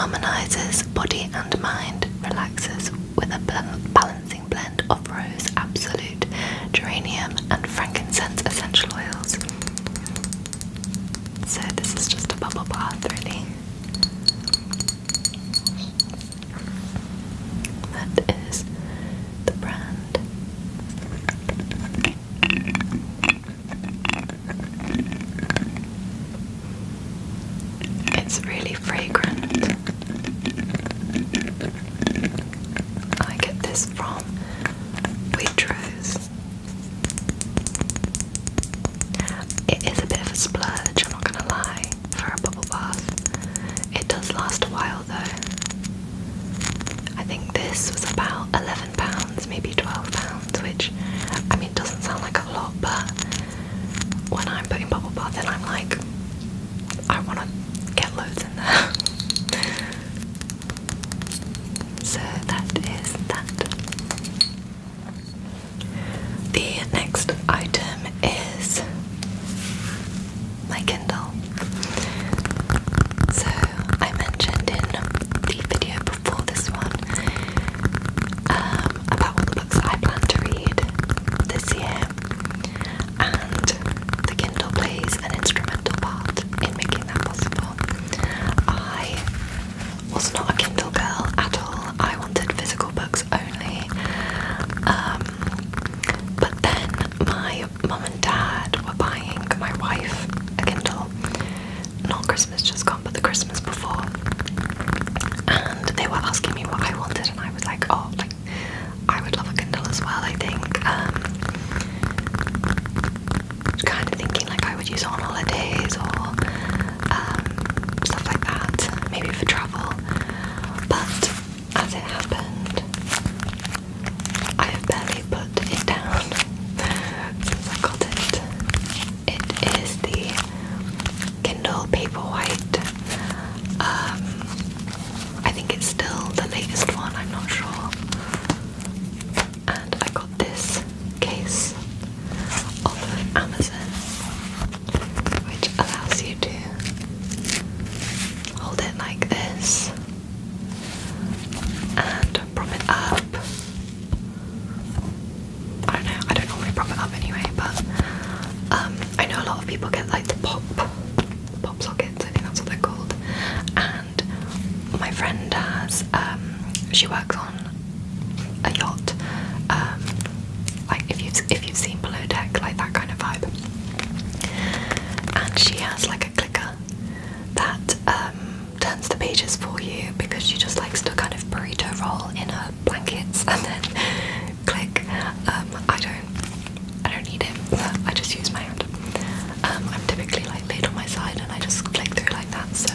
harmonizes body and mind, relaxes with a balancing blend of rose, absolute, geranium, and frankincense essential oils. So this is just a bubble bath, really. That is the brand. It's really fragrant. I get this from Waitrose. It is a bit of a splurge, I'm not gonna lie, for a bubble bath. It does last a while though. I think this was about £11, maybe £12, which, I mean, doesn't sound like a lot, but when I'm putting bubble bath in, I'm like, I want to get loads in there. So that is that. The next item is my Kindle. So I mentioned in the video before this one about all the books I plan to read this year, and the Kindle plays an instrumental part in making that possible. I was not a Kindle girl at all. I wanted physical books only. But then my mum and dad were buying my wife a Kindle. Not Christmas just gone, but the Christmas before. And they were asking me what I wanted, and I was like, oh, like, I would love a Kindle as well, I think. Kind of thinking like I would use it on holidays or stuff like that, maybe for travel. But as it happened, I have barely put it down since I got it. It is the Kindle Paperwhite. I think it's still the latest one, I'm not sure. And I got this case off of Amazon, which allows you to hold it like this and prop it up. I don't normally prop it up anyway, but I know a lot of people get like the pop sockets, I think that's what they're called. And my friend has, she works on a yacht, like if you've seen Below Deck, like that kind of vibe. And she has like a clicker that turns the pages for you, because she just likes to kind of burrito roll in her blankets and then click. I don't need it. I just use my hand. I'm typically like laid on my side and I just click through like that, so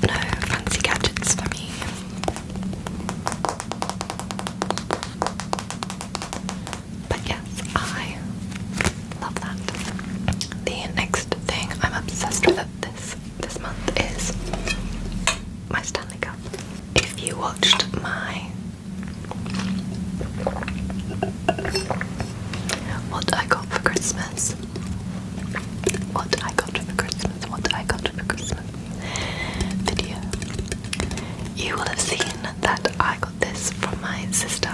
no fancy gadgets for me. But yes, I love that. The next thing I'm obsessed with this month is my Stanley Cup. If you watched my what I got for Christmas video, you will have seen that I got this from my sister,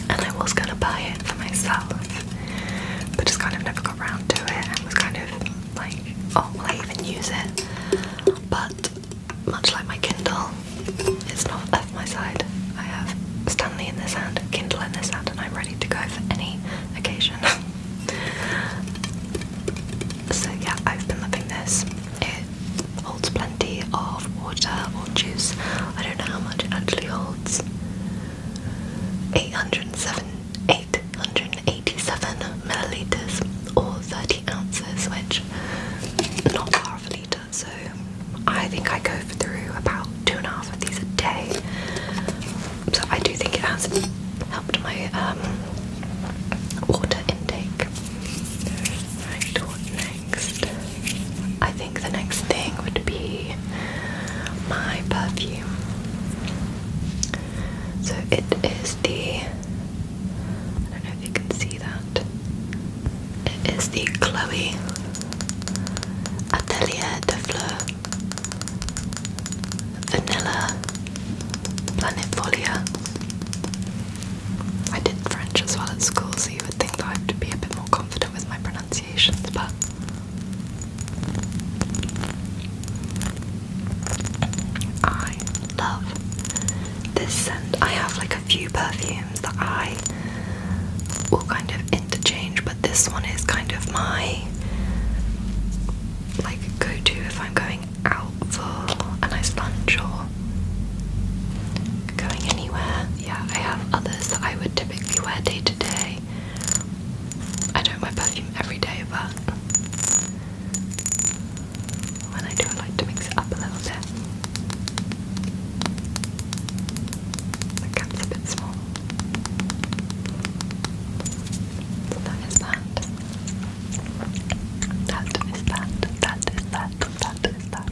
and I was gonna buy it for myself, but just kind of never got around to it, and was kind of like, oh, will I even use it? But much like my Kindle, it's not left my side. I have Stanley in this hand, Kindle in this hand, and I'm ready to go for any occasion. So yeah, I've been loving this. It holds plenty of water or juice. I don't know how much it actually holds. 887 millilitres or 30 ounces, which not far off a litre. So I think I go through about 2.5 of these a day. So I do think it has helped my water intake. Right, what next? I think the next thing would be my perfume. So it is the, I don't know if you can see that, it is the Chloe Atelier de Fleur this scent. I have like a few perfumes that I will kind of interchange, but this one is kind of my like go-to if I'm going out for a nice lunch or going anywhere. Yeah, I have others that I would typically wear day to day. I don't wear perfume every day, but when I do, I like to mix it up a little bit. The cap's a bit small. So that is that. That is that. That is that. That is that.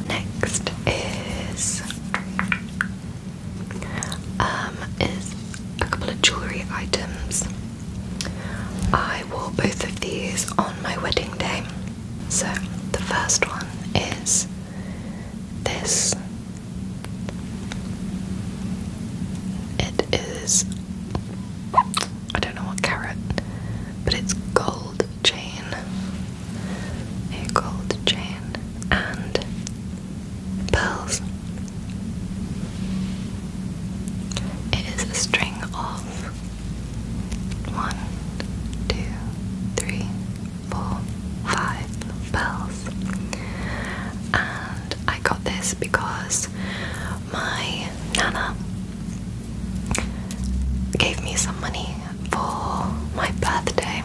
Next is a couple of jewellery items. I wore both of these on my wedding day. So the first one is this. It is, I don't know what carat, but it's gold chain. A gold chain and pearls. It is a string of 1, 2, 3, 4, 5 pearls. And I got this because my nana gave me some money for my birthday,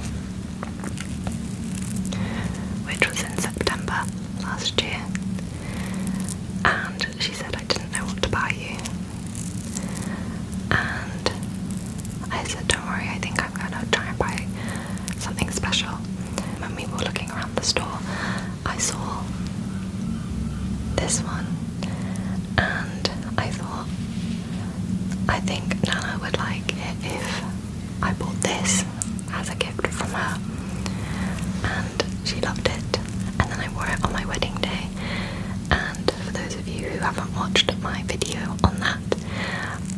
which was in September last year, and she said I didn't know what to buy you, and I said don't worry, I think I'm gonna try and buy something special. When we were looking around the store, I saw this one and I thought, I think Nana would like it if I bought this as a gift from her, and she loved it. And then I wore it on my wedding day, and for those of you who haven't watched my video on that,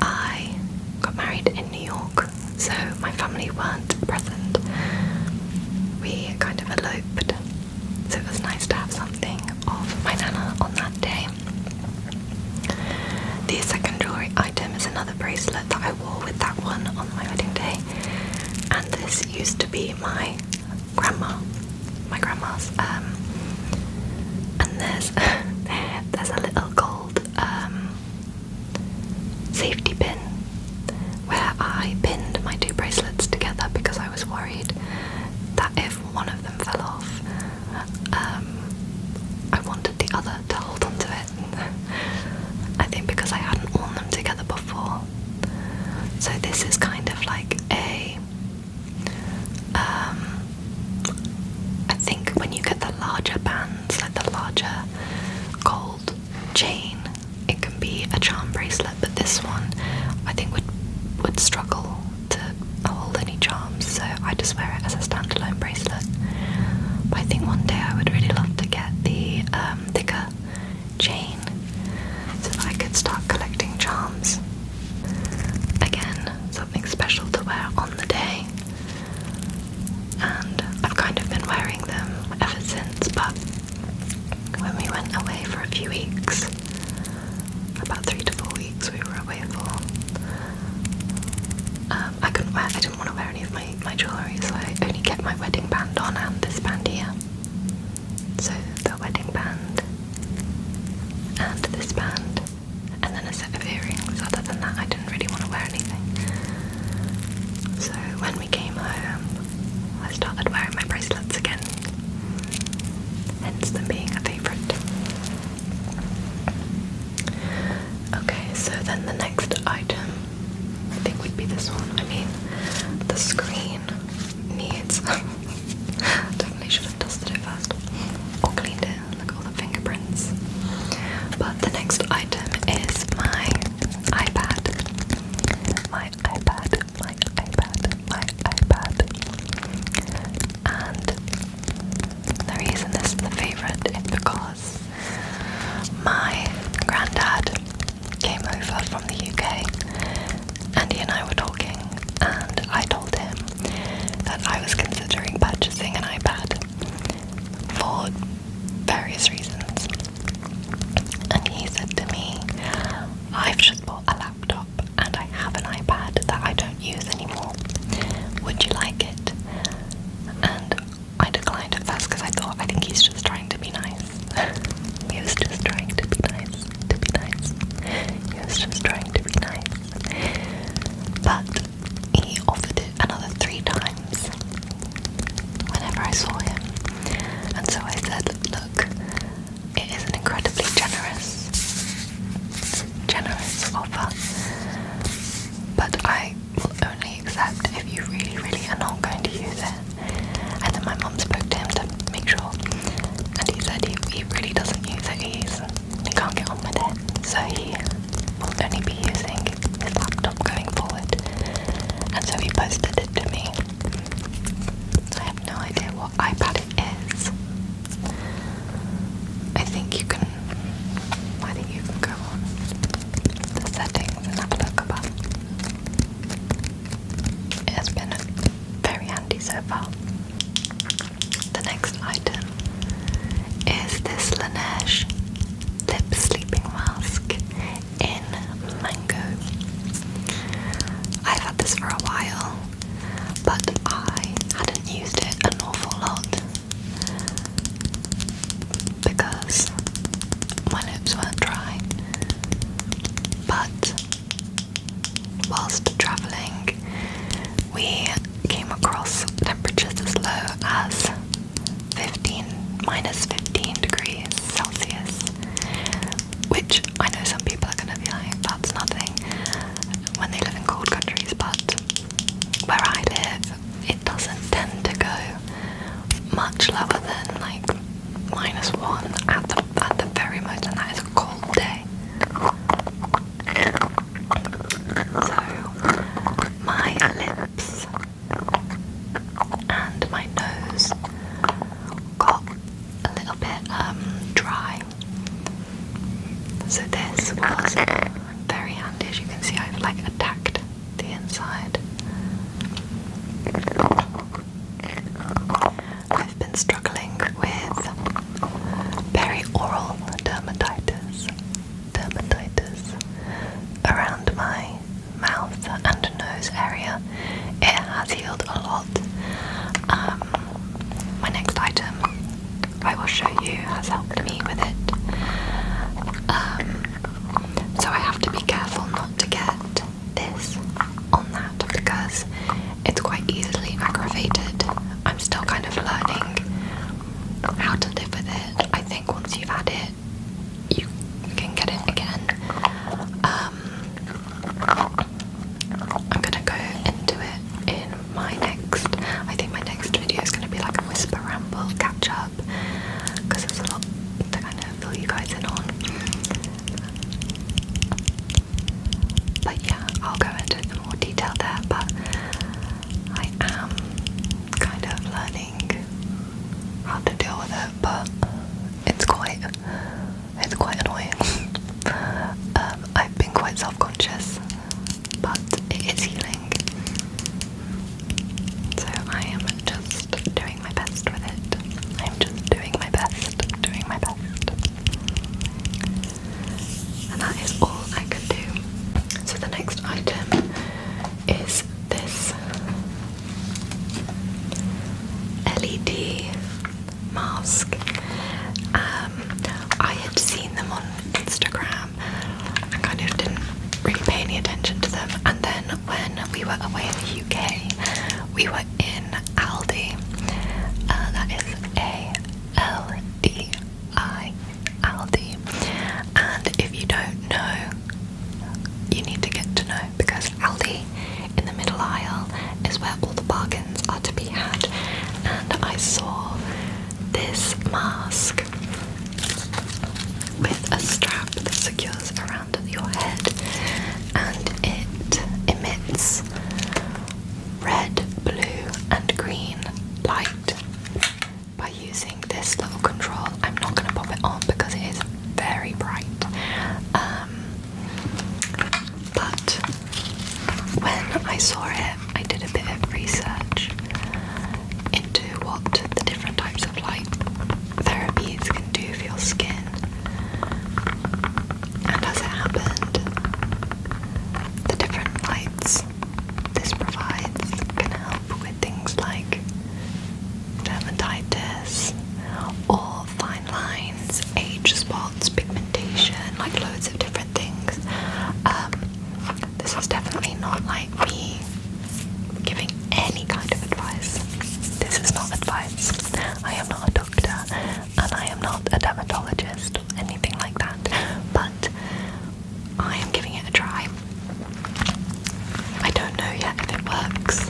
I got married in New York, so my family weren't present. We kind of eloped, so it was nice to have something of my nana on that day. The second jewellery item is another bracelet that I wore with that one on my wedding day, and this used to be my grandma's, and there's a little gold safety pin where I pinned my two bracelets together because I was worried that if one of them fell off, I wanted the other to hold onto it. I think because I hadn't worn them together before. So this is kind of like I think when you get the larger bands, like the larger gold chain, it can be a charm bracelet, but this one I think would struggle to hold any charms, so I just wear it as a standalone bracelet. But I think one day I would really love to get the thicker chain so that I could start collecting charms. Again, something special to wear on the day, and I've kind of been wearing them ever since, but when we went away for a few weeks, about 3 to 4 weeks we were away for, I didn't want to wear any of my jewellery, so I only kept my wedding band on and this band here. So the wedding band and this band, and then a set of earrings. Other than that, I didn't really want to wear anything. So when we came home, I started wearing my bracelets again, hence them being a favourite. Okay, so then the next item I think would be this one. I mean, the screen needs definitely should have dusted really are not going to use it. And then my mum spoke to him to make sure, and he said he really doesn't use it. He can't get on with it, so he will only be using his laptop going forward. And so he posted it to me. I have no idea what iPad it is. I think you can go on the settings and have a look, but it has been very handy so far. The next item is this Laneige lip sleeping mask in mango. I've had this for a while, but I hadn't used it an awful lot because my lips weren't dry. But whilst travelling, we came across temperatures as low as minus 15 degrees Celsius, which I know some people are going to be like, that's nothing when they live in cold countries, but where I live, it doesn't tend to go much lower than like -1 at the very most, and that is a cold day. So my lips and my nose got a little bit dry. So this was very handy. As you can see, I've like attacked the inside. I've been struggling with perioral dermatitis around my mouth and nose area. It has healed a lot. My next item I will show you has helped me with it. So I have to be careful not to get this on that because it's quite easily aggravated. I'm still kind of learning how to live with it. I think once you've had it, you can get it again. I'm gonna go into it in my next, I think my next video is gonna be like a whisper ramble catch up because there's a lot to kind of fill you guys in on. But yeah, I'll go into more detail there, but I am kind of learning how to deal with it, but it's quite annoying. I've been quite self-conscious, but it is healing. So I am just doing my best with it. I'm just doing my best. And that is all I can do. So the next item is this LED mask. I had seen them on Instagram and kind of didn't really pay any attention to them, and then when we were away in the UK, we were in Aldi. That is A-L-D-I, Aldi. And if you don't know, you need to get to know, because Aldi in the middle aisle is where all the bargains are to be had. And I saw this mask with a strap that secures around your head, and it emits red, blue and green light by using this little control. I'm not going to pop it on because it is very bright, but when I saw it, I did a bit of research into what the different types of light therapies can do for your skin. And as it happened, the different lights this provides can help with things like dermatitis or fine lines, age spots, pigmentation, like loads of different things. This is definitely not like me giving any kind of advice. This is not advice. I am not a doctor and I am not a dermatologist or anything like that, but I am giving it a try. I don't know yet if it works.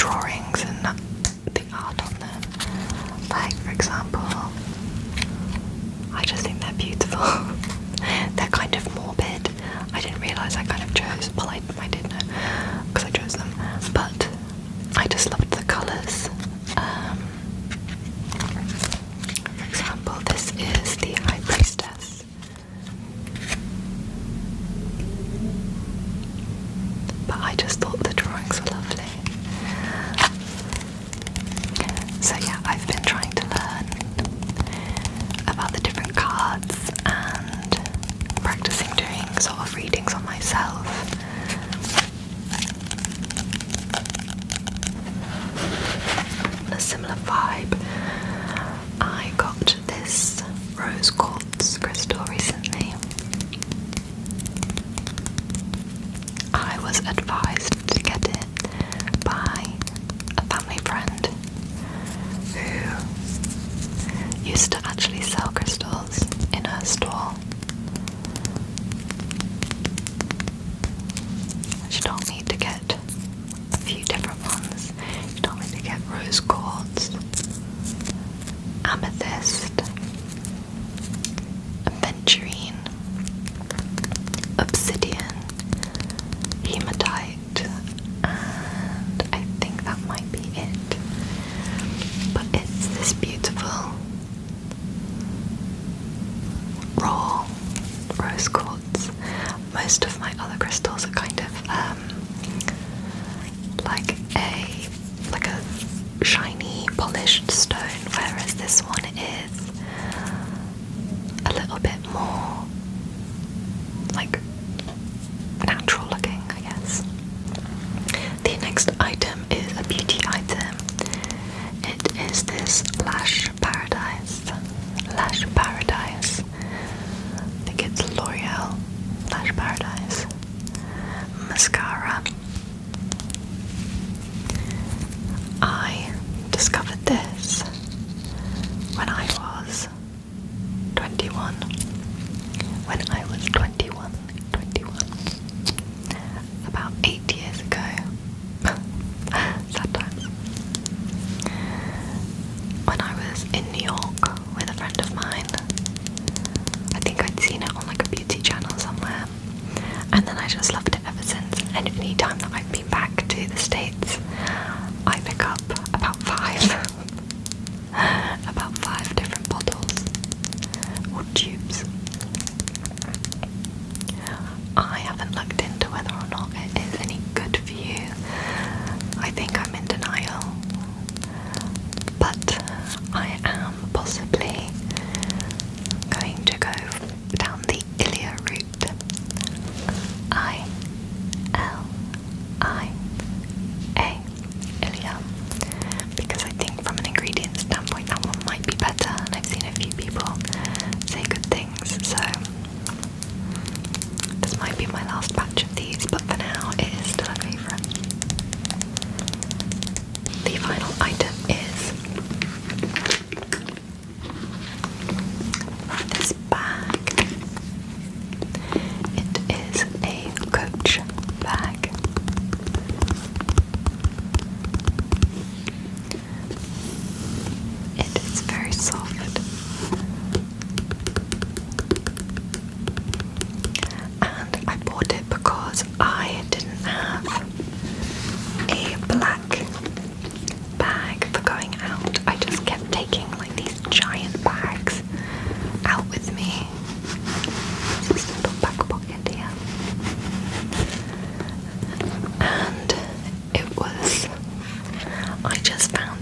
drawings and the art on them. Like, for example, I just think they're beautiful. They're kind of morbid. I didn't realise I kind of chose, well I did know because I chose them, but I just loved the colours. For example, this is the High Priestess. But I just thought the drawings were lovely. So yeah, I've been trying to learn about the different cards and practicing doing sort of readings on myself. A similar vibe. I got this rose quartz crystal recently. I was advised to get it by a family friend who used to actually sell crystals in her store. She told me to get a few different ones. She told me to get rose quartz, amethyst, aventurine, obsidian, hematite, and I think that might be it. But it's this beautiful raw rose quartz. Most of my other crystals are kind of like a shiny polished stone, whereas this one is a little bit more like natural looking, I guess. The next item is a beauty item. It is this Lash Paradise. Lash Paradise. I think it's L'Oreal Lash Paradise mascara. I discovered this when I was 21. When I was 21. About 8 years ago. Sad times. When I was in New York with a friend of mine. I think I'd seen it on like a beauty channel somewhere. And then I just loved it ever since. And any time that I've been back to the States, I pick up about five different bottles or tubes. I haven't looked into whether or not it is any good for you. I think I'm in denial. But I am possibly going to go down the Ilia route. I-L-I-A. Ilia. Because I think from an ingredient standpoint that one might be better, and I've seen a few people say good things, so this might be my last batch of these, but for now it is still a favourite. The final item is this bag. It is a Coach bag. It is very soft. And I bought it because I didn't have a black bag for going out. I just kept taking like these giant bags out with me. This little back pocket here. And I just found